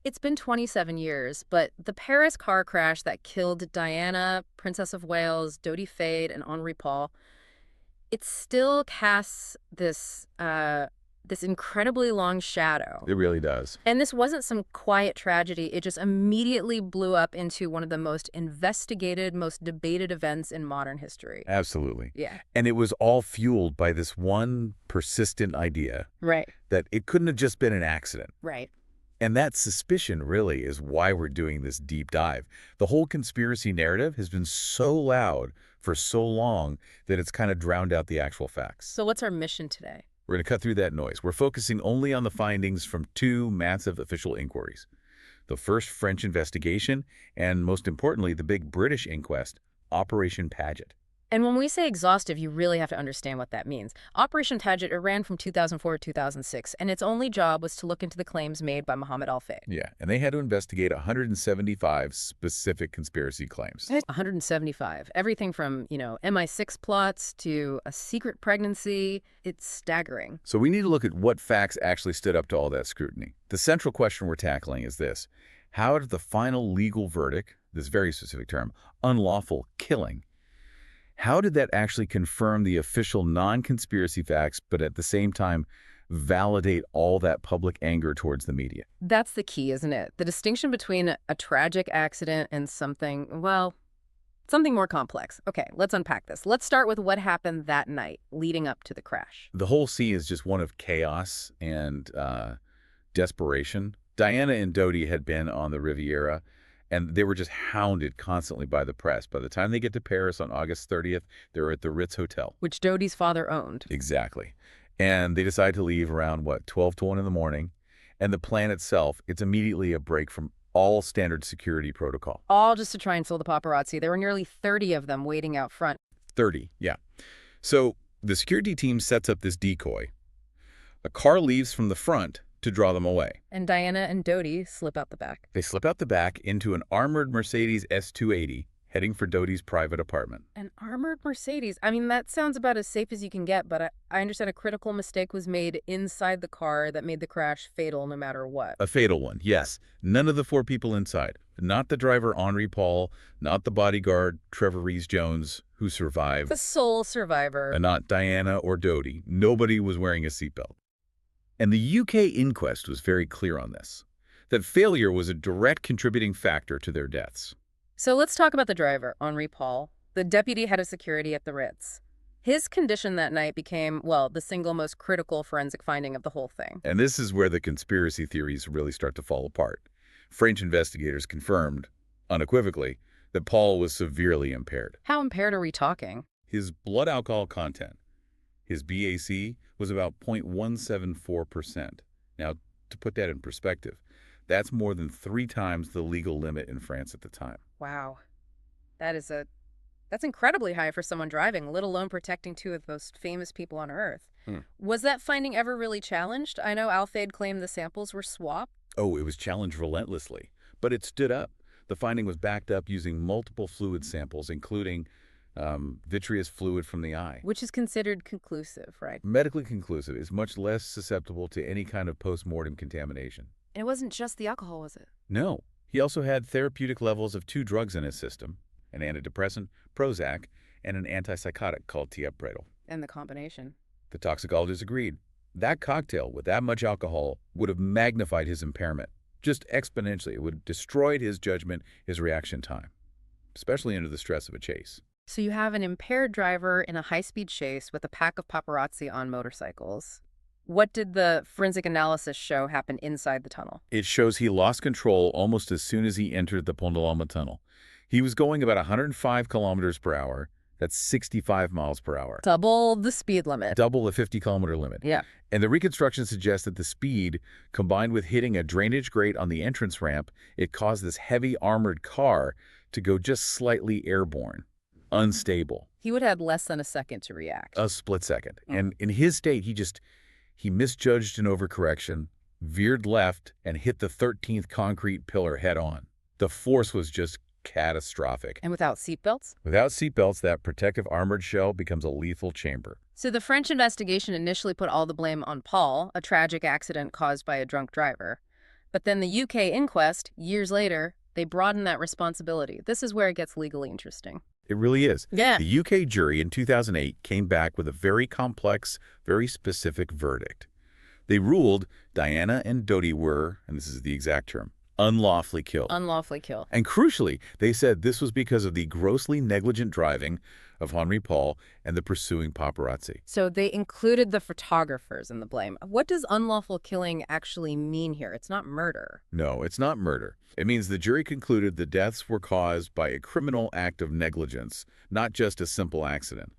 It's been 27 years, but the Paris car crash that killed Diana, Princess of Wales, Dodi Fayed, and Henri Paul, it still casts this incredibly long shadow. It really does. And this wasn't some quiet tragedy. It just immediately blew up into one of the most investigated, most debated events in modern history. Absolutely. Yeah. And it was all fueled by this one persistent idea Right. that it couldn't have just been an accident. Right. And that suspicion really is why we're doing this deep dive. The whole conspiracy narrative has been so loud for so long that it's kind of drowned out the actual facts. So what's our mission today? We're going to cut through that noise. We're focusing only on the findings from two massive official inquiries. The first French investigation, and most importantly, the big British inquest, Operation Paget. And when we say exhaustive, you really have to understand what that means. Operation Paget, it ran from 2004 to 2006, and its only job was to look into the claims made by Mohammed Al-Fayed. Yeah, and they had to investigate 175 specific conspiracy claims. 175. Everything from, MI6 plots to a secret pregnancy. It's staggering. So we need to look at what facts actually stood up to all that scrutiny. The central question we're tackling is this: how did the final legal verdict, this very specific term, unlawful killing, how did that actually confirm the official non-conspiracy facts, but at the same time validate all that public anger towards the media? That's the key, isn't it? The distinction between a tragic accident and something more complex. Okay, let's unpack this. Let's start with what happened that night leading up to the crash. The whole scene is just one of chaos and desperation. Diana and Dodi had been on the Riviera, and they were just hounded constantly by the press. By the time they get to Paris on August 30th, they're at the Ritz Hotel. Which Dodi's father owned. Exactly. And they decide to leave around, 12 to 1 in the morning. And the plan itself, it's immediately a break from all standard security protocol. All just to try and fool the paparazzi. There were nearly 30 of them waiting out front. 30, yeah. So the security team sets up this decoy. A car leaves from the front to draw them away. And Diana and Dodi slip out the back. They slip out the back into an armored Mercedes S280, heading for Dodi's private apartment. An armored Mercedes? I mean, that sounds about as safe as you can get, but I understand a critical mistake was made inside the car that made the crash fatal no matter what. A fatal one, yes. None of the four people inside. Not the driver, Henri Paul, not the bodyguard, Trevor Rees-Jones, who survived. The sole survivor. And not Diana or Dodi. Nobody was wearing a seatbelt. And the UK inquest was very clear on this, that failure was a direct contributing factor to their deaths. So let's talk about the driver, Henri Paul, the deputy head of security at the Ritz. His condition that night became, the single most critical forensic finding of the whole thing. And this is where the conspiracy theories really start to fall apart. French investigators confirmed, unequivocally, that Paul was severely impaired. How impaired are we talking? His blood alcohol content, his BAC, was about 0.174%. Now, to put that in perspective, that's more than 3 times the legal limit in France at the time. Wow. That's incredibly high for someone driving, let alone protecting two of the most famous people on Earth. Was that finding ever really challenged? I know Al-Fayed claimed the samples were swapped. Oh, it was challenged relentlessly, but it stood up. The finding was backed up using multiple fluid samples, including vitreous fluid from the eye. Which is considered conclusive, right? Medically conclusive, is much less susceptible to any kind of post-mortem contamination. And it wasn't just the alcohol, was it? No. He also had therapeutic levels of 2 drugs in his system, an antidepressant, Prozac, and an antipsychotic called Tiapretal. And the combination. The toxicologists agreed. That cocktail with that much alcohol would have magnified his impairment, just exponentially. It would have destroyed his judgment, his reaction time, especially under the stress of a chase. So you have an impaired driver in a high-speed chase with a pack of paparazzi on motorcycles. What did the forensic analysis show happened inside the tunnel? It shows he lost control almost as soon as he entered the Pont de l'Alma tunnel. He was going about 105 kilometers per hour. That's 65 miles per hour. Double the speed limit. Double the 50-kilometer limit. Yeah. And the reconstruction suggests that the speed, combined with hitting a drainage grate on the entrance ramp, it caused this heavy armored car to go just slightly airborne. Unstable. He would have had less than a second to react. A split second. And in his state, he misjudged an overcorrection, veered left, and hit the 13th concrete pillar head on. The force was just catastrophic. And without seatbelts? Without seatbelts, that protective armored shell becomes a lethal chamber. So the French investigation initially put all the blame on Paul, a tragic accident caused by a drunk driver. But then the UK inquest, years later, they broaden that responsibility. This is where it gets legally interesting. It really is. Yeah. The UK jury in 2008 came back with a very complex, very specific verdict. They ruled Diana and Dodi were, and this is the exact term, unlawfully killed. Unlawfully kill. And crucially, they said this was because of the grossly negligent driving of Henri Paul and the pursuing paparazzi. So they included the photographers in the blame. What does unlawful killing actually mean here? It's not murder. No, it's not murder. It means the jury concluded the deaths were caused by a criminal act of negligence, not just a simple accident.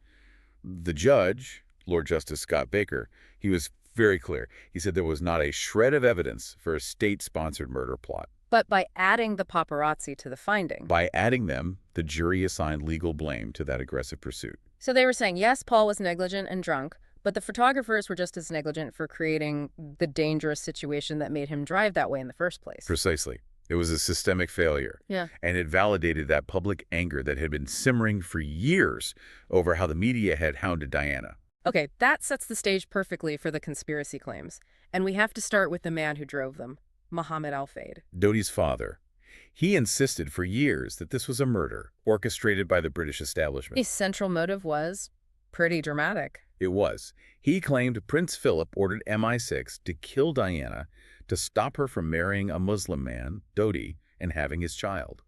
The judge, Lord Justice Scott Baker, he was very clear. He said there was not a shred of evidence for a state-sponsored murder plot. But by adding the paparazzi to the finding. By adding them, the jury assigned legal blame to that aggressive pursuit. So they were saying, yes, Paul was negligent and drunk, but the photographers were just as negligent for creating the dangerous situation that made him drive that way in the first place. Precisely. It was a systemic failure. Yeah. And it validated that public anger that had been simmering for years over how the media had hounded Diana. Okay, that sets the stage perfectly for the conspiracy claims. And we have to start with the man who drove them, Mohammed Al-Fayed. Dodi's father. He insisted for years that this was a murder orchestrated by the British establishment. His central motive was pretty dramatic. It was. He claimed Prince Philip ordered MI6 to kill Diana to stop her from marrying a Muslim man, Dodi, and having his child.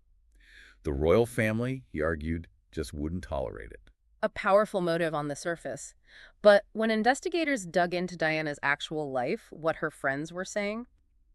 The royal family, he argued, just wouldn't tolerate it. A powerful motive on the surface. But when investigators dug into Diana's actual life, what her friends were saying,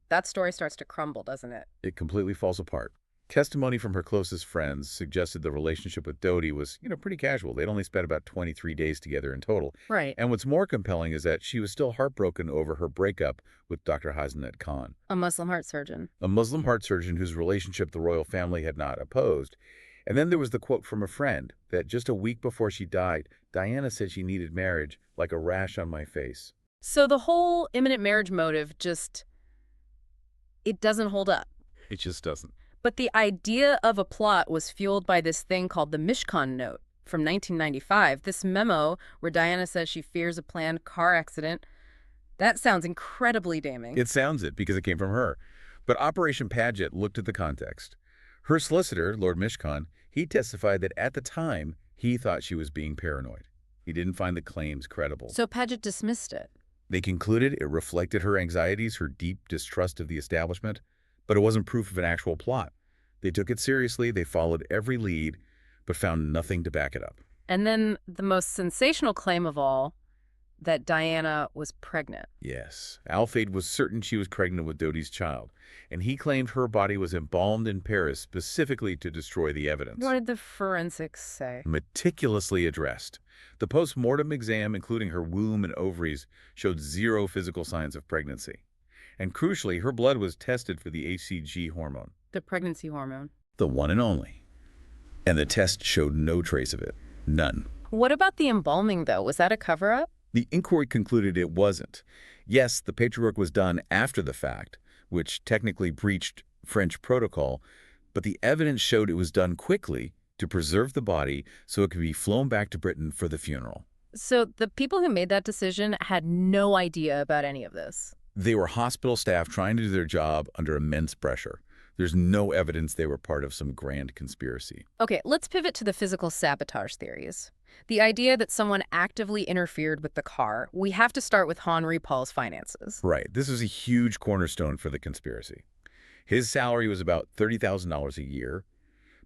that story starts to crumble, doesn't it? It completely falls apart. Testimony from her closest friends suggested the relationship with Dodi was, pretty casual. They'd only spent about 23 days together in total. Right. And what's more compelling is that she was still heartbroken over her breakup with Dr. Hasnaet Khan, A Muslim heart surgeon. a Muslim heart surgeon whose relationship the royal family had not opposed. And then there was the quote from a friend that just a week before she died, Diana said she needed marriage like a rash on my face. So the whole imminent marriage motive it doesn't hold up. It just doesn't. But the idea of a plot was fueled by this thing called the Mishkan Note from 1995, this memo where Diana says she fears a planned car accident. That sounds incredibly damning. It sounds it because it came from her. But Operation Paget looked at the context. Her solicitor, Lord Mishkan, he testified that at the time, he thought she was being paranoid. He didn't find the claims credible. So Paget dismissed it. They concluded it reflected her anxieties, her deep distrust of the establishment, but it wasn't proof of an actual plot. They took it seriously, they followed every lead, but found nothing to back it up. And then the most sensational claim of all, that Diana was pregnant. Yes, Al-Fayed was certain she was pregnant with Dodi's child, and he claimed her body was embalmed in Paris specifically to destroy the evidence. What did the forensics say? Meticulously addressed. The post-mortem exam, including her womb and ovaries, showed zero physical signs of pregnancy. And crucially, her blood was tested for the HCG hormone. The pregnancy hormone. The one and only. And the test showed no trace of it. None. What about the embalming, though? Was that a cover-up? The inquiry concluded it wasn't. Yes, the paperwork was done after the fact, which technically breached French protocol, but the evidence showed it was done quickly to preserve the body so it could be flown back to Britain for the funeral. So the people who made that decision had no idea about any of this. They were hospital staff trying to do their job under immense pressure. There's no evidence they were part of some grand conspiracy. Okay, let's pivot to the physical sabotage theories. The idea that someone actively interfered with the car. We have to start with Henri Paul's finances. Right. This was a huge cornerstone for the conspiracy. His salary was about $30,000 a year,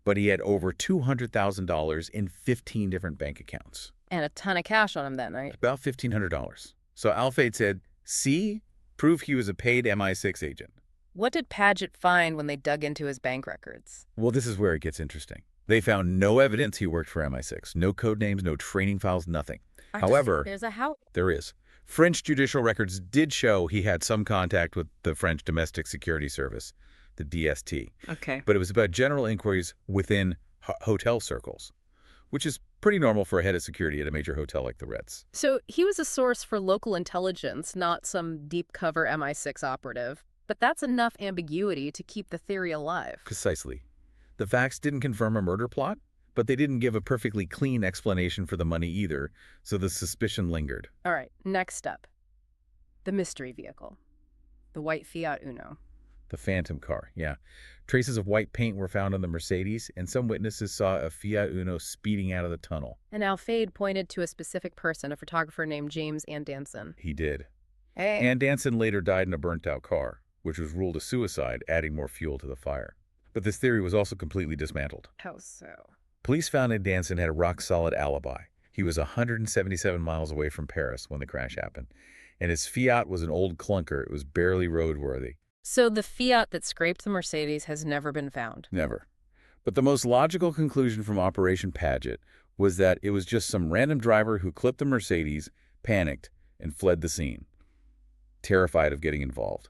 but he had over $200,000 in 15 different bank accounts. And a ton of cash on him then, right? About $1,500. So Al-Fayed said, see, proof he was a paid MI6 agent. What did Paget find when they dug into his bank records? Well, this is where it gets interesting. They found no evidence he worked for MI6. No code names, no training files, nothing. However, there's a house. There is. French judicial records did show he had some contact with the French Domestic Security Service, the DST. Okay. But it was about general inquiries within hotel circles, which is pretty normal for a head of security at a major hotel like the Ritz. So he was a source for local intelligence, not some deep cover MI6 operative. But that's enough ambiguity to keep the theory alive. Precisely. The facts didn't confirm a murder plot, but they didn't give a perfectly clean explanation for the money either, so the suspicion lingered. All right, next up. The mystery vehicle. The white Fiat Uno. The phantom car, yeah. Traces of white paint were found on the Mercedes, and some witnesses saw a Fiat Uno speeding out of the tunnel. And Al-Fade pointed to a specific person, a photographer named James Andanson. He did. Hey. And Danson later died in a burnt-out car, which was ruled a suicide, adding more fuel to the fire. But this theory was also completely dismantled. How so? Police found that Danson had a rock-solid alibi. He was 177 miles away from Paris when the crash happened, and his Fiat was an old clunker. It was barely roadworthy. So the Fiat that scraped the Mercedes has never been found. Never. But the most logical conclusion from Operation Paget was that it was just some random driver who clipped the Mercedes, panicked, and fled the scene, terrified of getting involved.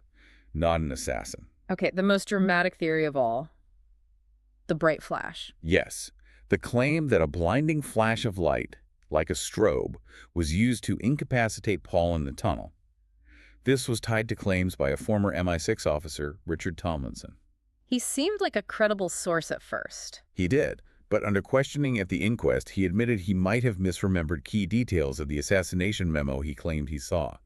Not an assassin. Okay, the most dramatic theory of all, the bright flash. Yes, the claim that a blinding flash of light, like a strobe, was used to incapacitate Paul in the tunnel. This was tied to claims by a former MI6 officer, Richard Tomlinson. He seemed like a credible source at first. He did, but under questioning at the inquest, he admitted he might have misremembered key details of the assassination memo he claimed he saw.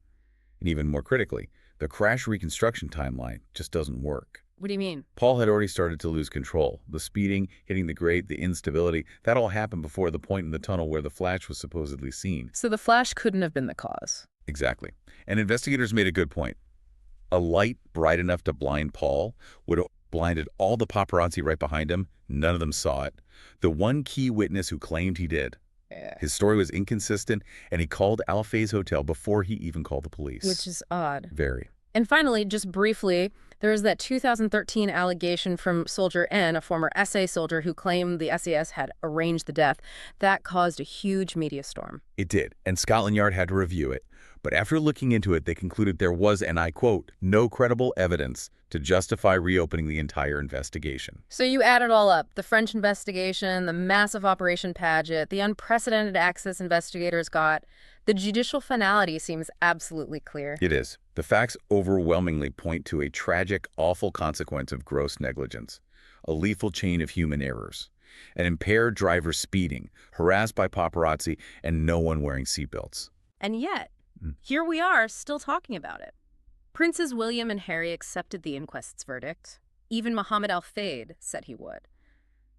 And even more critically, the crash reconstruction timeline just doesn't work. What do you mean? Paul had already started to lose control. The speeding, hitting the grate, the instability, that all happened before the point in the tunnel where the flash was supposedly seen. So the flash couldn't have been the cause. Exactly. And investigators made a good point. A light bright enough to blind Paul would have blinded all the paparazzi right behind him. None of them saw it. The one key witness who claimed he did. Yeah. His story was inconsistent, and he called Ritz Hotel before he even called the police. Which is odd. Very. And finally, just briefly, there was that 2013 allegation from Soldier N, a former SA soldier who claimed the SAS had arranged the death. That caused a huge media storm. It did, and Scotland Yard had to review it. But after looking into it, they concluded there was, and I quote, no credible evidence to justify reopening the entire investigation. So you add it all up, the French investigation, the massive Operation Paget, the unprecedented access investigators got. The judicial finality seems absolutely clear. It is. The facts overwhelmingly point to a tragic, awful consequence of gross negligence, a lethal chain of human errors, an impaired driver speeding, harassed by paparazzi, and no one wearing seatbelts. And yet, here we are, still talking about it. Princes William and Harry accepted the inquest's verdict. Even Mohammed Al-Fayed said he would.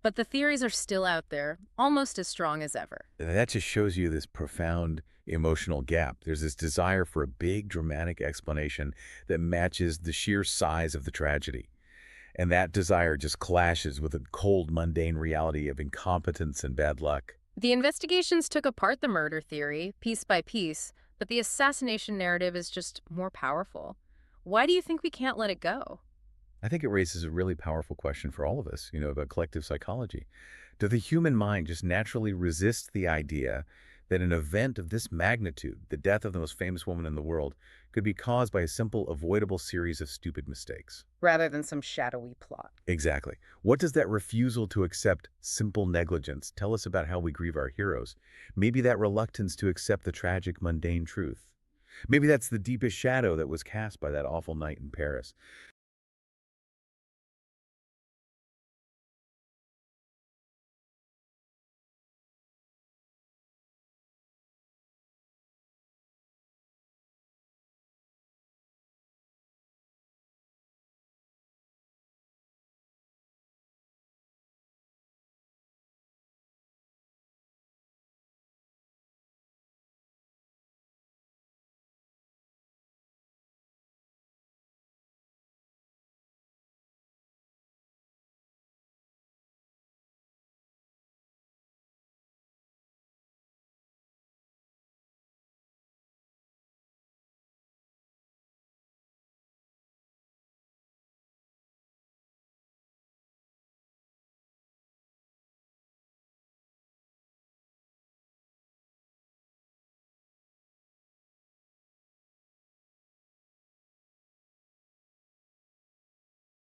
But the theories are still out there, almost as strong as ever. That just shows you this profound emotional gap. There's this desire for a big, dramatic explanation that matches the sheer size of the tragedy. And that desire just clashes with a cold, mundane reality of incompetence and bad luck. The investigations took apart the murder theory, piece by piece, but the assassination narrative is just more powerful. Why do you think we can't let it go? I think it raises a really powerful question for all of us, about collective psychology. Does the human mind just naturally resist the idea that an event of this magnitude, the death of the most famous woman in the world, could be caused by a simple, avoidable series of stupid mistakes? Rather than some shadowy plot. Exactly. What does that refusal to accept simple negligence tell us about how we grieve our heroes? Maybe that reluctance to accept the tragic, mundane truth. Maybe that's the deepest shadow that was cast by that awful night in Paris.